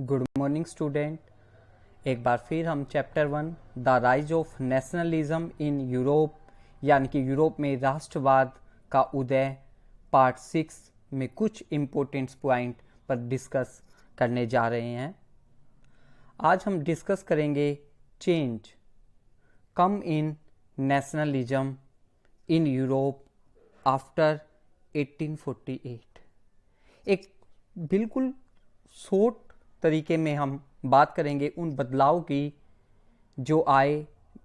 Good morning student. एक बार फिर हम chapter 1 the rise of nationalism in Europe यानी कि यूरोप में राष्ट्रवाद का उदय पार्ट 6 में कुछ इम्पोर्टेंट पॉइंट पर डिस्कस करने जा रहे हैं। आज हम डिस्कस करेंगे change come in nationalism in Europe after 1848। एक बिल्कुल शॉर्ट तरीके में हम बात करेंगे उन बदलाव की जो आए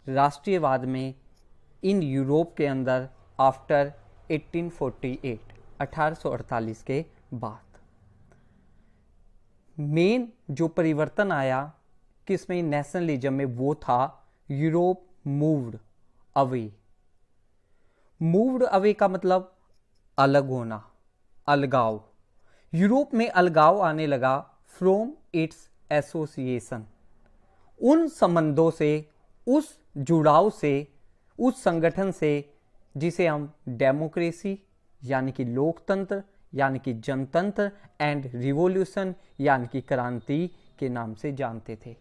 राष्ट्रीयवाद में इन यूरोप के अंदर आफ्टर 1848 1848 के बाद। मेन जो परिवर्तन आया किसमें नेशनलिज्म में वो था Europe moved away. Moved away का मतलब अलग होना, अलगाव। यूरोप में अलगाव आने लगा फ्रॉम इट्स एसोसिएशन, उन संबंधों से, उस जुड़ाव से, उस संगठन से जिसे हम डेमोक्रेसी यानी कि लोकतंत्र यानी कि जनतंत्र एंड रिवॉल्यूशन यानी कि क्रांति के नाम से जानते थे।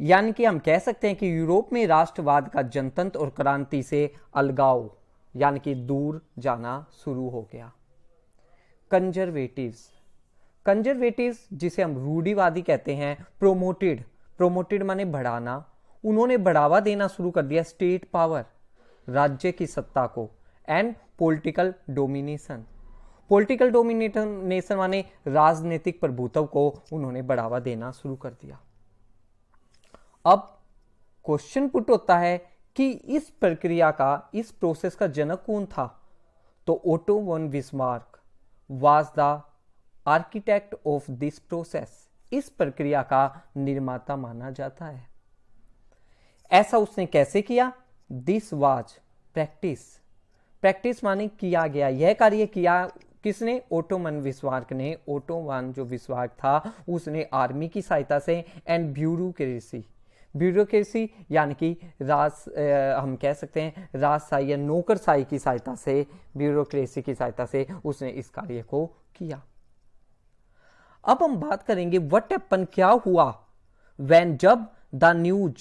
यानी कि हम कह सकते हैं कि यूरोप में राष्ट्रवाद का जनतंत्र और क्रांति से अलगाव यानी कि दूर जाना शुरू हो गया। कंजर्वेटिव्स, कंजर्वेटिव्स जिसे हम रूढ़िवादी कहते हैं, प्रोमोटेड माने बढ़ाना, उन्होंने बढ़ावा देना शुरू कर दिया स्टेट पावर, राज्य की सत्ता को, and political domination. Political domination माने राजनीतिक प्रभुत्व को उन्होंने बढ़ावा देना शुरू कर दिया। अब क्वेश्चन पुट होता है कि इस प्रक्रिया का, इस प्रोसेस का जनक कौन था? तो auto von Bismarck was the architect of this process. इस प्रक्रिया का निर्माता माना जाता है। ऐसा उसने कैसे किया? This was practice. प्रैक्टिस माने किया गया, यह कार्य किया किसने? ओटोमन बिस्मार्क ने। ओटोमन जो बिस्मार्क था उसने आर्मी की सहायता से एंड ब्यूरोक्रेसी यानी कि हम कह सकते हैं राजशाही या नौकरशाही की सहायता से, ब्यूरोक्रेसी की सहायता से उसने इस कार्य को किया। अब हम बात करेंगे व्हाट हैपन, क्या हुआ व्हेन, जब द न्यूज,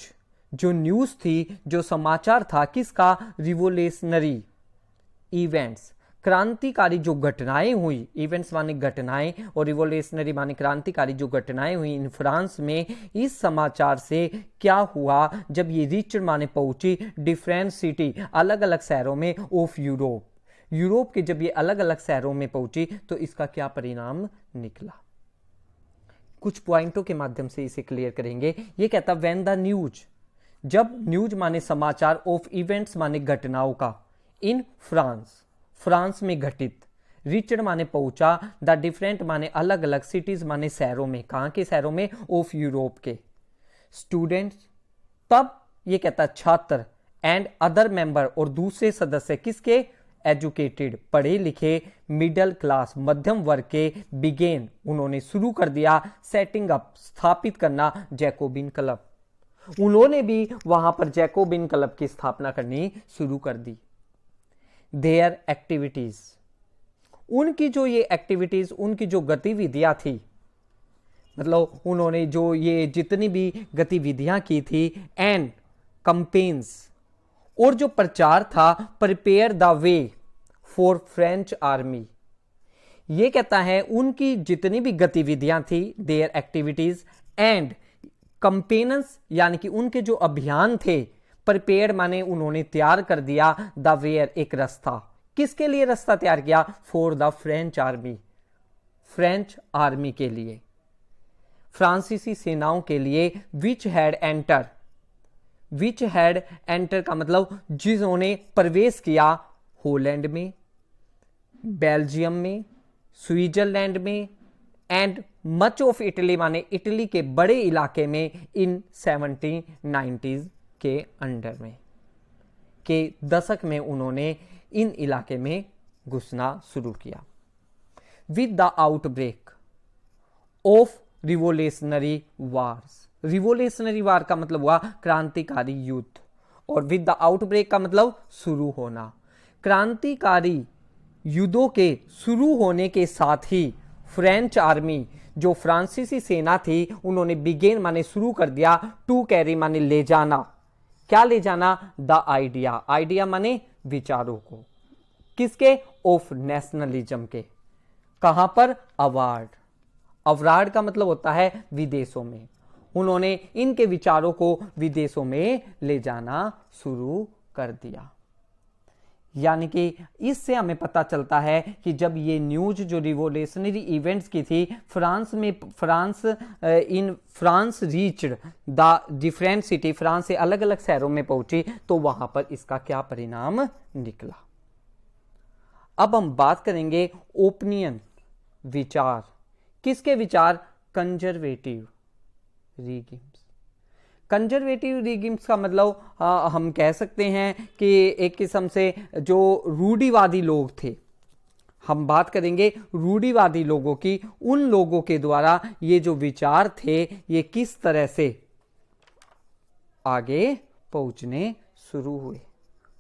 जो न्यूज थी, जो समाचार था किसका? रिवोल्यूशनरी इवेंट्स, क्रांतिकारी जो घटनाएं हुई, इवेंट्स माने घटनाएं और रिवोल्यूशनरी माने क्रांतिकारी जो घटनाएं हुई इन फ्रांस में। इस समाचार से क्या हुआ जब ये रीच माने पहुंची डिफरेंट सिटी, अलग अलग शहरों में ऑफ यूरोप के जब ये अलग अलग शहरों में पहुंची तो इसका क्या परिणाम निकला? कुछ पॉइंटों के माध्यम से इसे क्लियर करेंगे। ये कहता व्हेन द न्यूज, जब न्यूज माने समाचार, ऑफ इवेंट्स माने घटनाओं का, इन फ्रांस में घटित, रिचड माने पहुंचा, द डिफरेंट माने अलग अलग, सिटीज माने शहरों में, कहां के शहरों में? ऑफ यूरोप के। स्टूडेंट्स, तब ये कहता छात्र एंड अदर मेंबर और दूसरे सदस्य किसके? एजुकेटेड, पढ़े लिखे, मिडिल क्लास, मध्यम वर्ग के, बिगेन, उन्होंने शुरू कर दिया, सेटिंग अप, स्थापित करना, जैकोबिन क्लब। उन्होंने भी वहां पर जैकोबिन क्लब की स्थापना करनी शुरू कर दी। देयर एक्टिविटीज, उनकी जो ये एक्टिविटीज, उनकी जो गतिविधियां थी, मतलब उन्होंने जो ये जितनी भी गतिविधियां की थी, एंड कंपेन्स, और जो प्रचार था, prepare the way for French army. ये कहता है उनकी जितनी भी गतिविधियां थी, देयर एक्टिविटीज एंड कंपेन्स यानी कि उनके जो अभियान थे, प्रिपेयर माने उन्होंने तैयार कर दिया, द वेयर एक रास्ता, किसके लिए रास्ता तैयार किया? For the French army, French army के लिए, फ्रांसीसी सेनाओं के लिए, विच हैड एंटर का मतलब जिन्होंने प्रवेश किया हॉलैंड में, बेल्जियम में, स्विट्जरलैंड में, एंड मच ऑफ इटली माने इटली के बड़े इलाके में, इन 1790s के अंडर में, के दशक में उन्होंने इन इलाके में घुसना शुरू किया। With the outbreak of revolutionary wars, revolutionary war का मतलब हुआ क्रांतिकारी युद्ध, और विद द आउटब्रेक का मतलब शुरू होना। क्रांतिकारी युद्धों के शुरू होने के साथ ही फ्रेंच आर्मी, जो फ्रांसीसी सेना थी, उन्होंने बिगेन माने शुरू कर दिया, टू कैरी माने ले जाना, क्या ले जाना, द आइडिया, आइडिया माने विचारों को, किसके, ऑफ नेशनलिज्म के, कहां पर, अवार्ड, अवराड का मतलब होता है विदेशों में, उन्होंने इनके विचारों को विदेशों में ले जाना शुरू कर दिया। यानी कि इससे हमें पता चलता है कि जब ये न्यूज जो रिवोल्यूशनरी इवेंट्स की थी, France reached the different city, France से अलग अलग शहरों में पहुंची, तो वहां पर इसका क्या परिणाम निकला। अब हम बात करेंगे ओपिनियन, विचार, किसके विचार, कंजर्वेटिव रिगिम्स। कंजर्वेटिव रिगिम्स का मतलब हम कह सकते हैं कि एक किस्म से जो रूढ़िवादी लोग थे, हम बात करेंगे रूढ़िवादी लोगों की, उन लोगों के द्वारा ये जो विचार थे ये किस तरह से आगे पहुंचने शुरू हुए,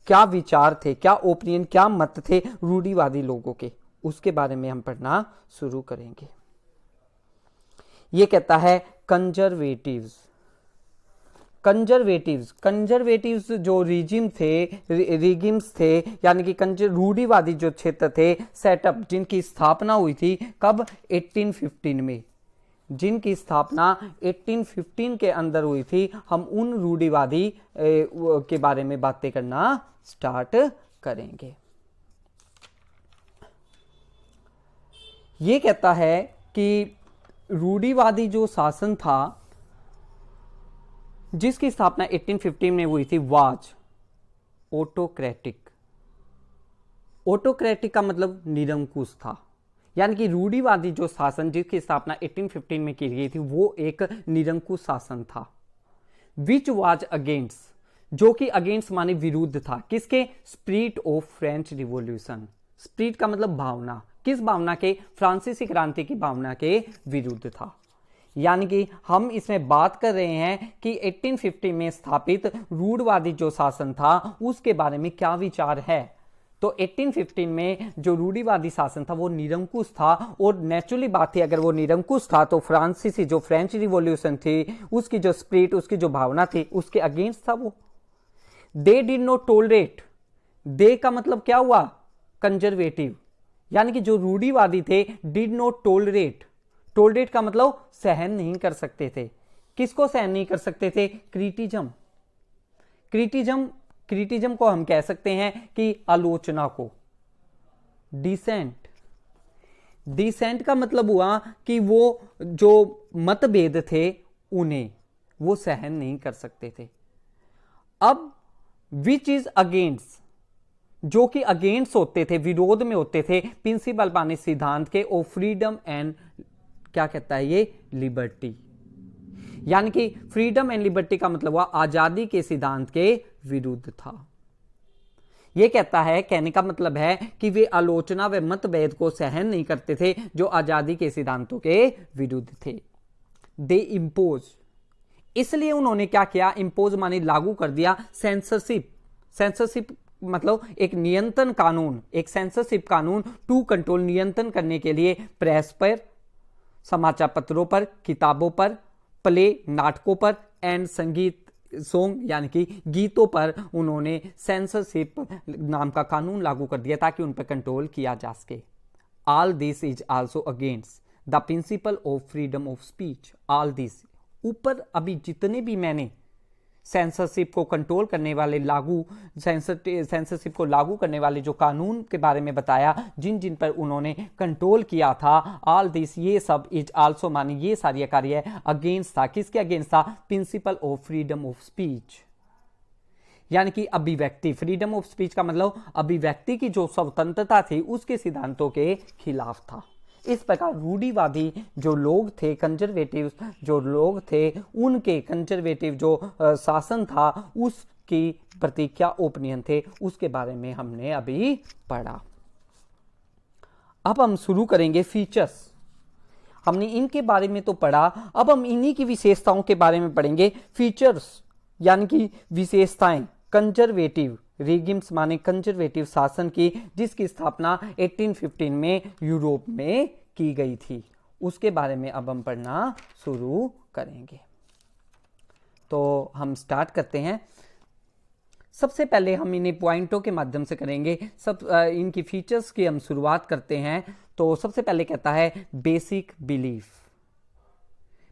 क्या विचार थे, क्या ओपिनियन, क्या मत थे रूढ़िवादी लोगों के, उसके बारे में हम पढ़ना शुरू करेंगे। ये कहता है कंजर्वेटिव्स, कंजर्वेटिव्स जो रिजिम्स थे, यानी कि रूढ़िवादी जो क्षेत्र थे, सेटअप, जिनकी स्थापना हुई थी कब, 1815 में, जिनकी स्थापना 1815 के अंदर हुई थी, हम उन रूढ़िवादी के बारे में बातें करना स्टार्ट करेंगे। ये कहता है कि रूढ़िवादी जो शासन था जिसकी स्थापना 1815 में हुई थी, वाज ऑटोक्रेटिक। ऑटोक्रेटिक का मतलब निरंकुश था, यानी कि रूढ़िवादी जो शासन जिसकी स्थापना 1815 में की गई थी वो एक निरंकुश शासन था। विच वाज अगेंस्ट, जो कि अगेंस्ट माने विरुद्ध था, किसके, spirit of French revolution. Spirit का मतलब भावना, किस भावना के, फ्रांसीसी क्रांति की भावना के विरुद्ध था। यानी कि हम इसमें बात कर रहे हैं कि 1850 में स्थापित रूढ़िवादी जो शासन था उसके बारे में क्या विचार है। तो 1815 में जो रूढ़िवादी शासन था वो निरंकुश था, और नेचुरली बात थी अगर वो निरंकुश था तो फ्रांसीसी जो फ्रेंच रिवॉल्यूशन थी उसकी जो स्पिरिट, उसकी जो भावना थी उसके अगेंस्ट था वो। दे डिड नॉट टॉलरेट, दे का मतलब क्या हुआ, कंजर्वेटिव, यानी कि जो रूढ़िवादी थे, डिड नॉट टॉलरेट, टॉलरेट का मतलब सहन नहीं कर सकते थे, किसको सहन नहीं कर सकते थे, क्रिटिज्म। क्रिटिज्म को हम कह सकते हैं कि आलोचना को। डिसेंट का मतलब हुआ कि वो जो मतभेद थे उन्हें वो सहन नहीं कर सकते थे। अब विच इज अगेंस्ट, जो कि अगेंस्ट होते थे, विरोध में होते थे प्रिंसिपल माने सिद्धांत के, ऑफ फ्रीडम एंड, क्या कहता है ये, लिबर्टी, यानी कि फ्रीडम एंड लिबर्टी का मतलब हुआ आजादी के सिद्धांत के विरुद्ध था। यह कहता है, कहने का मतलब है कि वे आलोचना व मतभेद को सहन नहीं करते थे जो आजादी के सिद्धांतों के विरुद्ध थे। दे इम्पोज, इसलिए उन्होंने क्या किया, इम्पोज माने लागू कर दिया, सेंसरशिप मतलब एक नियंत्रण कानून, एक सेंसरशिप कानून, टू कंट्रोल, नियंत्रण करने के लिए प्रेस पर, समाचार पत्रों पर, किताबों पर, प्ले, नाटकों पर, एंड संगीत, सॉन्ग यानी कि गीतों पर उन्होंने सेंसरशिप नाम का कानून लागू कर दिया ताकि उन पर कंट्रोल किया जा सके। All this is also against the principle of freedom of speech. All this, ऊपर अभी जितने भी मैंने सेंसरशिप को कंट्रोल करने वाले सेंसरशिप को लागू करने वाले जो कानून के बारे में बताया, जिन जिन पर उन्होंने कंट्रोल किया था, ऑल दिस, ये सब, इज आल्सो माने ये सारी कार्य अगेंस्ट था, किसके अगेंस्ट था, principle of freedom of speech, यानी कि अभिव्यक्ति, फ्रीडम ऑफ स्पीच का मतलब अभिव्यक्ति की जो स्वतंत्रता थी उसके सिद्धांतों के खिलाफ था। इस प्रकार रूढ़िवादी जो लोग थे, कंजर्वेटिव जो लोग थे, उनके कंजर्वेटिव जो शासन था उसकी प्रति क्या ओपिनियन थे उसके बारे में हमने अभी पढ़ा। अब हम शुरू करेंगे फीचर्स। हमने इनके बारे में तो पढ़ा, अब हम इन्हीं की विशेषताओं के बारे में पढ़ेंगे। फीचर्स यानी कि विशेषताएं कंजर्वेटिव रिगिम्स माने कंजर्वेटिव शासन की, जिसकी स्थापना 1815 में यूरोप में की गई थी, उसके बारे में अब हम पढ़ना शुरू करेंगे। तो हम स्टार्ट करते हैं। सबसे पहले हम इन्हें पॉइंटों के माध्यम से करेंगे। इनकी फीचर्स की हम शुरुआत करते हैं। तो सबसे पहले कहता है बेसिक बिलीफ।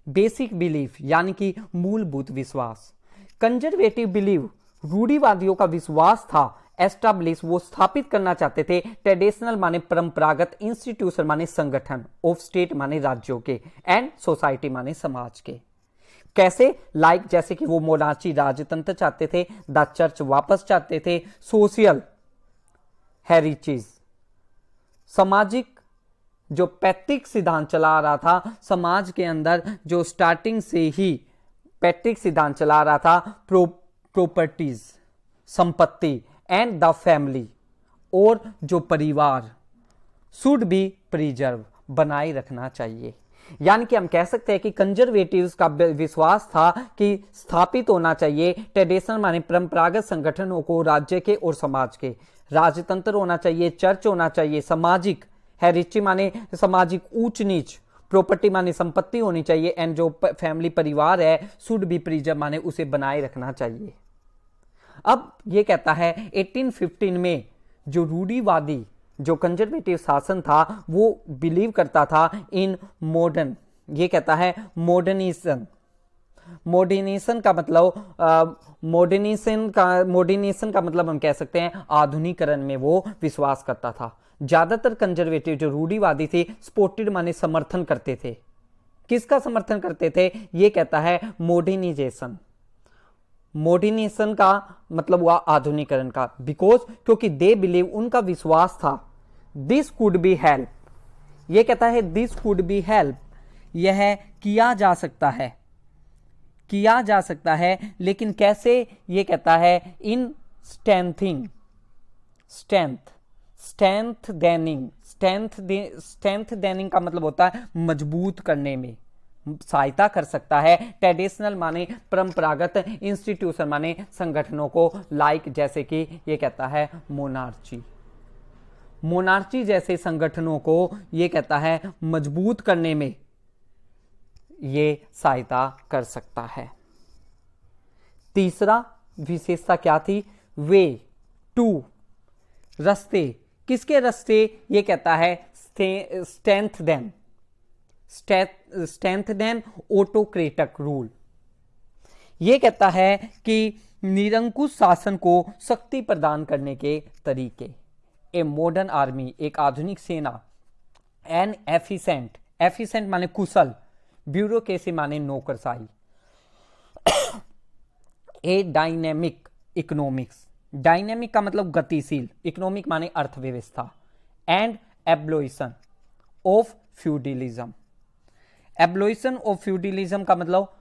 बेसिक बिलीफ यानी कि मूलभूत विश्वास। कंजर्वेटिव बिलीव रूढ़िवादियों का विश्वास था। एस्टाब्लिश वो स्थापित करना चाहते थे। ट्रेडिशनल माने परंपरागत, इंस्टीट्यूशन माने संगठन, ऑफ स्टेट माने राज्यों के, एंड सोसाइटी माने समाज के। कैसे? लाइक जैसे कि वो मोनार्ची राजतंत्र चाहते थे, द चर्च वापस चाहते थे, सोशल हेरिटेज सामाजिक जो पैतृक सिद्धांत चला रहा था, समाज के अंदर जो स्टार्टिंग से ही पैतृक सिद्धांत चला रहा था, प्रॉपर्टीज संपत्ति, एंड द फैमिली और जो परिवार शुड बी प्रिजर्व बनाए रखना चाहिए। यानी कि हम कह सकते हैं कि कंजर्वेटिव्स का विश्वास था कि स्थापित होना चाहिए ट्रेडिशनल माने परंपरागत संगठनों को राज्य के और समाज के, राजतंत्र होना चाहिए, चर्च होना चाहिए, सामाजिक हेरिटेज माने सामाजिक ऊंच नीच, प्रॉपर्टी माने संपत्ति होनी चाहिए, एंड जो फैमिली परिवार है शुड बी प्रिजर्व माने उसे बनाए रखना चाहिए। अब ये कहता है 1815 में जो रूढ़िवादी जो कंजर्वेटिव शासन था वो बिलीव करता था इन मॉडर्न, ये कहता है मॉडर्निज्म। मॉडर्निज्म का मतलब मॉडर्निज्म का मतलब हम कह सकते हैं आधुनिकरण में वो विश्वास करता था। ज्यादातर कंजर्वेटिव जो रूढ़िवादी थे सपोर्टेड माने समर्थन करते थे। किसका समर्थन करते थे? ये कहता है मॉडर्नाइजेशन। मॉडर्निज्म का मतलब हुआ आधुनिकरण का, बिकॉज क्योंकि दे बिलीव उनका विश्वास था दिस कुड बी हेल्प। ये कहता है दिस कुड बी हेल्प, यह किया जा सकता है, किया जा सकता है, लेकिन कैसे? ये कहता है इन स्ट्रेंथिंग, स्ट्रेंथ देनिंग का मतलब होता है मजबूत करने में सहायता कर सकता है। ट्रेडिशनल माने परंपरागत, इंस्टीट्यूशन माने संगठनों को, लाइक जैसे कि ये कहता है मोनार्ची जैसे संगठनों को ये कहता है मजबूत करने में ये सहायता कर सकता है। तीसरा विशेषता क्या थी? वे टू, रास्ते। किसके रास्ते? ये कहता है स्ट्रेंथ देन ऑटोक्रेटिक रूल। ये कहता है कि निरंकुश शासन को शक्ति प्रदान करने के तरीके। ए मॉडर्न आर्मी, एक आधुनिक सेना, एन एफिशिएंट माने कुशल, ब्यूरोक्रेसी माने नौकरशाही, ए डायनेमिक इकोनॉमिक्स, डायनेमिक का मतलब गतिशील, इकोनॉमिक माने अर्थव्यवस्था, and abolition of feudalism. Abolition of feudalism का मतलब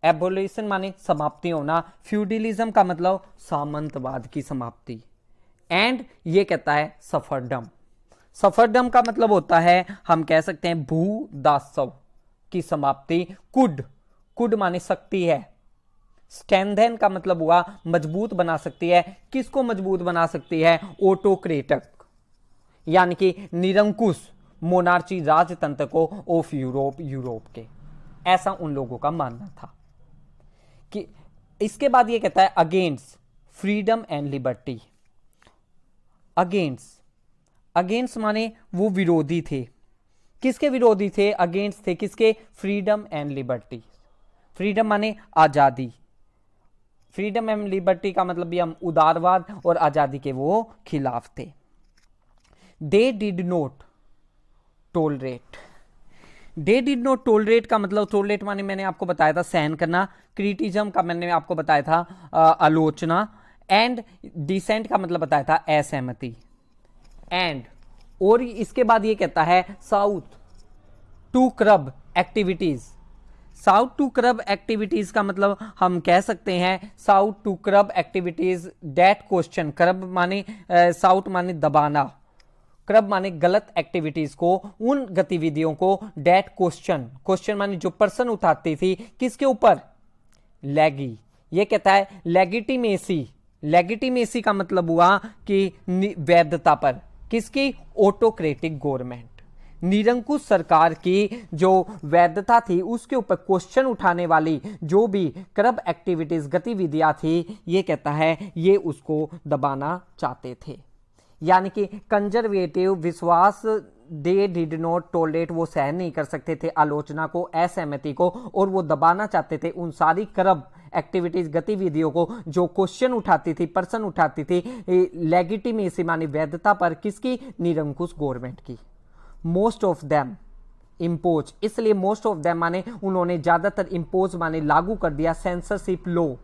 एबोलिशन माने समाप्ति होना, फ्यूडलिज्म का मतलब सामंतवाद की समाप्ति, एंड ये कहता है सफरडम का मतलब होता है हम कह सकते हैं भूदासव की समाप्ति। कुड माने शक्ति है। स्ट्रेंथन का मतलब हुआ मजबूत बना सकती है। किसको मजबूत बना सकती है? ऑटोक्रेटिक यानी कि निरंकुश मोनार्ची राजतंत्र को ऑफ यूरोप के, ऐसा उन लोगों का मानना था। कि इसके बाद ये कहता है against freedom and liberty. Against माने वो विरोधी थे। किसके विरोधी थे? अगेंस्ट थे किसके? Freedom and liberty. फ्रीडम माने आजादी, फ्रीडम एंड लिबर्टी का मतलब भी हम उदारवाद और आजादी के वो खिलाफ थे। दे डिड नॉट टोलरेट का मतलब टोलरेट माने मैंने आपको बताया था सहन करना, क्रिटिज्म का मैंने आपको बताया था आलोचना, एंड डिसेंट का मतलब बताया था असहमति, एंड और इसके बाद ये कहता है साउथ टू क्रब एक्टिविटीज का मतलब हम कह सकते हैं sought to curb activities that question, curb माने साउथ माने दबाना, क्रब माने गलत एक्टिविटीज को, उन गतिविधियों को, डेट क्वेश्चन माने जो पर्सन उठाती थी किसके ऊपर? लेगी। ये कहता है लेगिटिमेसी का मतलब हुआ कि वैधता पर, किसकी? Autocratic government. निरंकुश सरकार की जो वैधता थी उसके ऊपर क्वेश्चन उठाने वाली जो भी करप्ट एक्टिविटीज गतिविधियां थी, ये कहता है ये उसको दबाना चाहते थे। यानी कि कंजर्वेटिव विश्वास दे डिड नॉट टॉलरेट, वो सहन नहीं कर सकते थे आलोचना को, असहमति को, और वो दबाना चाहते थे उन सारी करप्ट एक्टिविटीज गतिविधियों को जो क्वेश्चन उठाती थी, प्रश्न उठाती थी लेगिटिमेसी माने वैधता पर, किसकी? निरंकुश गवर्नमेंट की। मोस्ट ऑफ देम इम्पोज, इसलिए मोस्ट ऑफ देम माने उन्होंने ज्यादातर इम्पोज माने लागू कर दिया सेंसरशिप लॉ,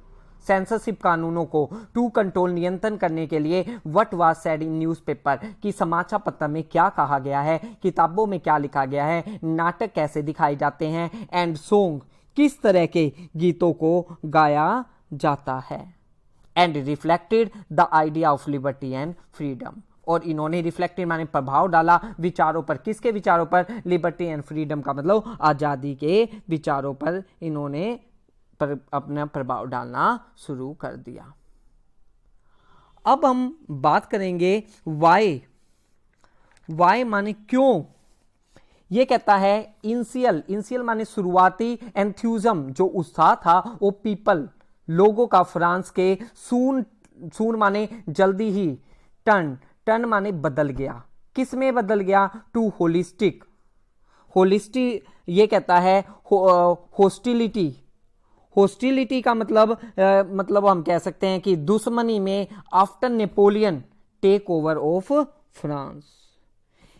सेंसरशिप कानूनों को, टू कंट्रोल नियंत्रण करने के लिए। What was said in newspaper, कि समाचार पत्र में क्या कहा गया है, किताबों में क्या लिखा गया है, नाटक कैसे दिखाए जाते हैं, एंड सॉन्ग किस तरह के गीतों को गाया जाता है, and reflected the idea of liberty and freedom, और इन्होंने रिफ्लेक्टेड माने प्रभाव डाला विचारों पर, किसके विचारों पर? लिबर्टी एंड फ्रीडम का मतलब आजादी के विचारों पर इन्होंने पर अपना प्रभाव डालना शुरू कर दिया। अब हम बात करेंगे वाई माने क्यों। ये कहता है इनिशियल माने शुरुआती, एंथ्यूजम जो उत्साह था वो पीपल लोगों का फ्रांस के, सून माने जल्दी ही, टर्न माने बदल गया, किस में बदल गया? टू होलिस्टिक ये कहता है होस्टिलिटी का मतलब हम कह सकते हैं कि दुश्मनी में, after Napoleon take over of France,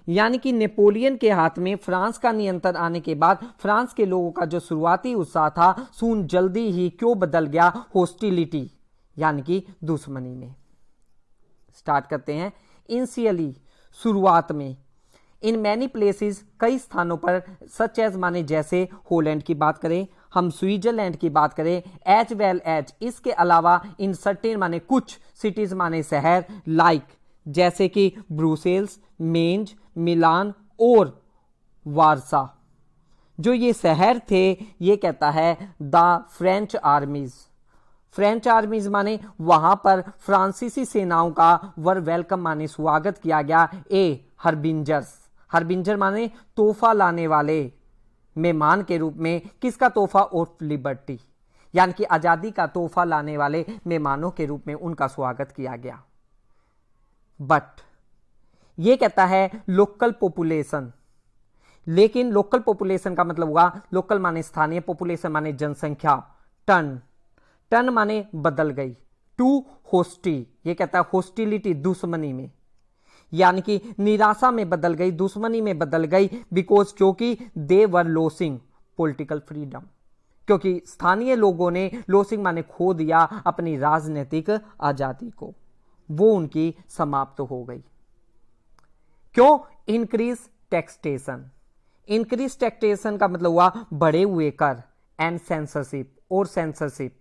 यानी कि नेपोलियन के हाथ में फ्रांस का नियंत्रण आने के बाद फ्रांस के लोगों का जो शुरुआती उत्साह था सून जल्दी ही क्यों बदल गया? होस्टिलिटी यानी कि दुश्मनी में। स्टार्ट करते हैं। इनिशियली शुरुआत में, इन मैनी प्लेसेस कई स्थानों पर, सच एज माने जैसे, होलैंड की बात करें, हम स्विट्जरलैंड की बात करें, एज वेल एज इसके अलावा, इन सर्टेन माने कुछ, सिटीज माने शहर, लाइक जैसे कि ब्रुसेल्स, मेंज, मिलान और वारसा, जो ये शहर थे, ये कहता है द फ्रेंच आर्मीज माने वहां पर फ्रांसीसी सेनाओं का वर वेलकम माने स्वागत किया गया। हर्बिंजर माने तोहफा लाने वाले, मेहमान के रूप में, किसका तोहफा? ऑफ लिबर्टी, यानी कि आजादी का तोहफा लाने वाले मेहमानों के रूप में उनका स्वागत किया गया। बट ये कहता है लोकल पॉपुलेशन, लेकिन लोकल पॉपुलेशन का मतलब हुआ, लोकल माने स्थानीय, पॉपुलेशन माने जनसंख्या, टर्न माने बदल गई, टू होस्टी ये कहता है होस्टिलिटी दुश्मनी में, यानी कि निराशा में बदल गई, दुश्मनी में बदल गई, बिकॉज क्योंकि दे वर लॉसिंग पॉलिटिकल फ्रीडम, क्योंकि स्थानीय लोगों ने लॉसिंग माने खो दिया अपनी राजनीतिक आजादी को, वो उनकी समाप्त हो गई। क्यों? इंक्रीज टैक्सेशन का मतलब हुआ बढ़े हुए कर, and censorship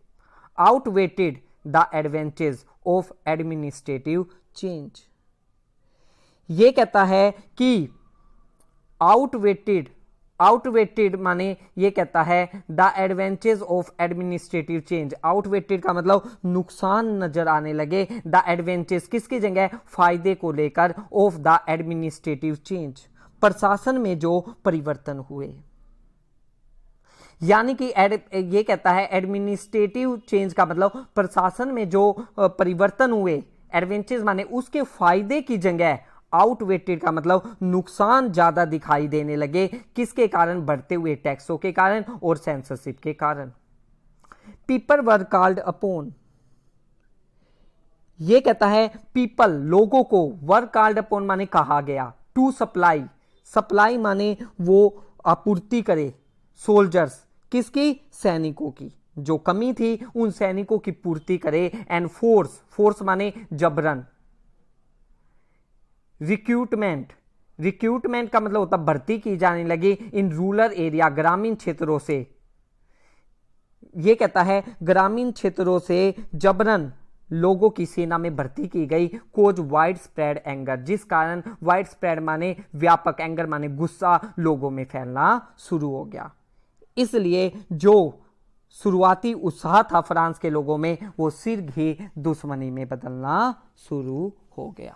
outweighed the advantages of administrative change। ये कहता है कि outweighed माने ये कहता है the advantages of administrative change, outweighed का मतलब नुकसान नजर आने लगे, the advantages किसकी जगह? फायदे को लेकर, of the administrative change प्रशासन में जो परिवर्तन हुए, यानी कि ये कहता है एडमिनिस्ट्रेटिव चेंज का मतलब प्रशासन में जो परिवर्तन हुए, एडवांटेज माने उसके फायदे की जगह, आउटवेटेड का मतलब नुकसान ज्यादा दिखाई देने लगे, किसके कारण? बढ़ते हुए टैक्सों के कारण और सेंसरशिप के कारण। पीपल वर कॉल्ड अपॉन, ये कहता है पीपल लोगों को, वर कॉल्ड अपॉन माने कहा गया, टू सप्लाई माने वो आपूर्ति करे, सोल्जर्स किसकी? सैनिकों की, जो कमी थी उन सैनिकों की पूर्ति करे, एंड फोर्स माने जबरन, रिक्रूटमेंट का मतलब होता भर्ती की जाने लगी, इन रूरल एरिया ग्रामीण क्षेत्रों से, ये कहता है ग्रामीण क्षेत्रों से जबरन लोगों की सेना में भर्ती की गई, कोज वाइड स्प्रेड एंगर, जिस कारण वाइड स्प्रेड माने व्यापक, एंगर माने गुस्सा लोगों में फैलना शुरू हो गया। इसलिए जो शुरुआती उत्साह था फ्रांस के लोगों में वो शीघ्र ही दुश्मनी में बदलना शुरू हो गया।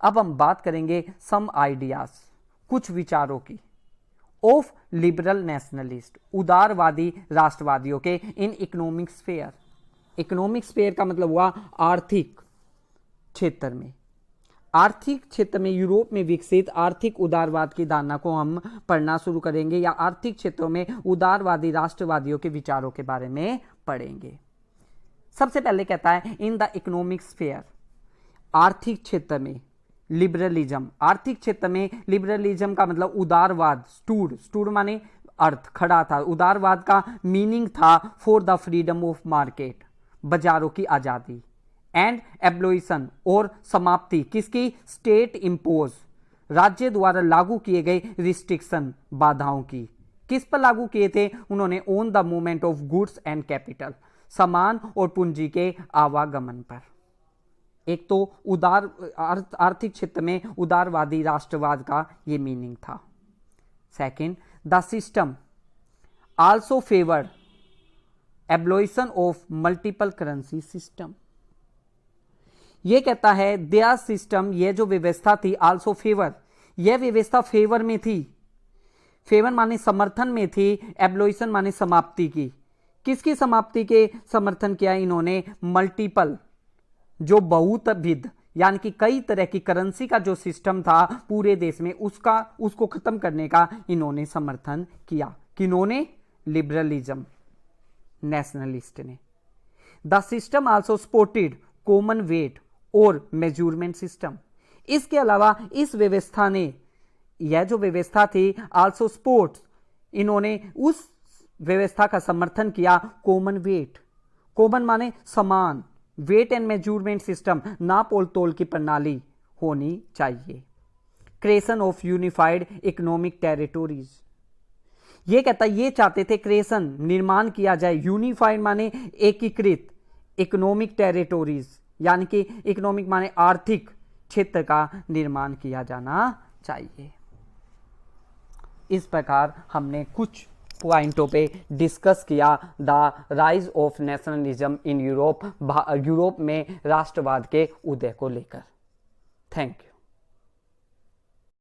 अब हम बात करेंगे सम आइडियाज, कुछ विचारों की, ऑफ लिबरल नेशनलिस्ट, उदारवादी राष्ट्रवादियों के, in economic sphere. Economic sphere का मतलब हुआ आर्थिक क्षेत्र में। आर्थिक क्षेत्र में यूरोप में विकसित आर्थिक उदारवाद की धारणा को हम पढ़ना शुरू करेंगे, या आर्थिक क्षेत्रों में उदारवादी राष्ट्रवादियों के विचारों के बारे में पढ़ेंगे। सबसे पहले कहता है इन द इकोनॉमिक स्फेयर, आर्थिक क्षेत्र में लिबरलिज्म। आर्थिक क्षेत्र में लिबरलिज्म का मतलब उदारवाद, स्टूड माने अर्थ, खड़ा था। उदारवाद का मीनिंग था for the freedom of market, बाजारों की आजादी, एंड एब्लोइशन और समाप्ति किसकी, स्टेट इम्पोज, राज्य द्वारा लागू किए गए रिस्ट्रिक्शन, बाधाओं की। किस पर लागू किए थे उन्होंने, on the movement of goods and capital, सामान और पूंजी के आवागमन पर। एक तो उदार आर्थिक क्षेत्र में उदारवादी राष्ट्रवाद का यह मीनिंग था। Second, the system also favoured abolition of multiple currency system. यह कहता है देयर सिस्टम, यह जो व्यवस्था थी, आल्सो फेवर, यह व्यवस्था फेवर में थी। फेवर माने समर्थन में थी, एब्लोइशन माने समाप्ति की। किसकी समाप्ति के समर्थन किया इन्होंने, मल्टीपल, जो बहुविध यानी कि कई तरह की करेंसी का जो सिस्टम था पूरे देश में, उसको खत्म करने का इन्होंने समर्थन किया। किन्होंने, लिबरलिज्म, नेशनलिस्ट ने। The system also supported common weight और मेजरमेंट सिस्टम। इसके अलावा इस व्यवस्था ने, यह जो व्यवस्था थी आल्सो सपोर्ट, इन्होंने उस व्यवस्था का समर्थन किया कॉमन वेट, कॉमन माने समान, वेट एंड मेजरमेंट सिस्टम, नाप और तोल की प्रणाली होनी चाहिए। Creation of unified economic territories, ये कहता है ये चाहते थे क्रिएशन, निर्माण किया जाए, यूनिफाइड माने एकीकृत, इकोनॉमिक टेरिटोरीज यानी कि इकोनॉमिक माने आर्थिक क्षेत्र का निर्माण किया जाना चाहिए। इस प्रकार हमने कुछ पॉइंटों पे डिस्कस किया the rise of nationalism in Europe, Europe में राष्ट्रवाद के उदय को लेकर। Thank you.